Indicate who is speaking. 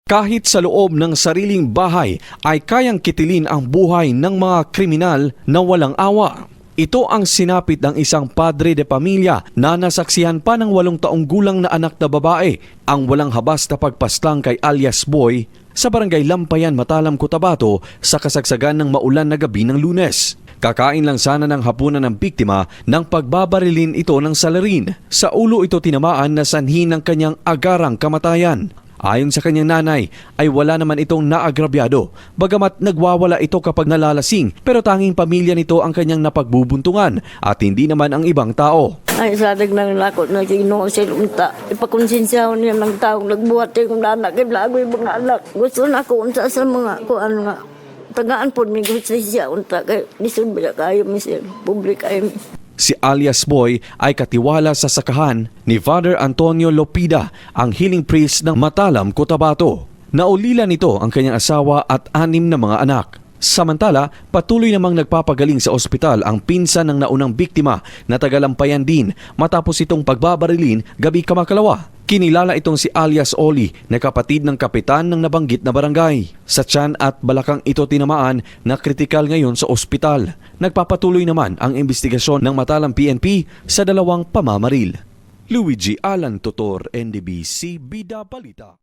Speaker 1: Kahit sa loob ng sariling bahay ay kayang kitilin ang buhay ng mga kriminal na walang awa. Ito ang sinapit ng isang padre de pamilya na nasaksihan pa ng 8 taong gulang na anak na babae ang walang habas na pagpaslang kay alias Boy sa barangay Lampayan, Matalam, Cotabato sa kasagsagan ng maulan na gabi ng Lunes. Kakain lang sana ng hapunan ng biktima nang pagbabarilin ito ng salarin. Sa ulo ito tinamaan na sanhi ng kanyang agarang kamatayan. Ayon sa kanyang nanay ay wala naman itong naagrabyado, bagamat nagwawala ito kapag nalalasing, pero tanging pamilya nito ang kanyang napagbubuntungan at hindi naman ang ibang tao.
Speaker 2: Ay, sadag na lakot na Ginoo sa lunta. Ipakonsensyahan niya ng taong nagbuhat yung anak, lago yung mga anak. Gusto na ako unsa sa mga kuan nga. Tagaan po may gusto siya unta kay disulbila kayo misir, public kayo.
Speaker 1: Si alias Boy ay katiwala sa sakahan ni Father Antonio Lopida, ang healing priest ng Matalam, Cotabato. Naulila nito ang kanyang asawa at 6 na mga anak. Samantala, patuloy namang nagpapagaling sa ospital ang pinsan ng naunang biktima na tagalampayan din matapos itong pagbabarilin gabi kamakalawa. Kinilala itong si alias Oli na kapatid ng kapitan ng nabanggit na barangay. Sa tiyan at balakang ito tinamaan na kritikal ngayon sa ospital. Nagpapatuloy naman ang investigasyon ng Matalam PNP sa 2 pamamaril. Luigi Alan Totor, NDBC, Bida Balita.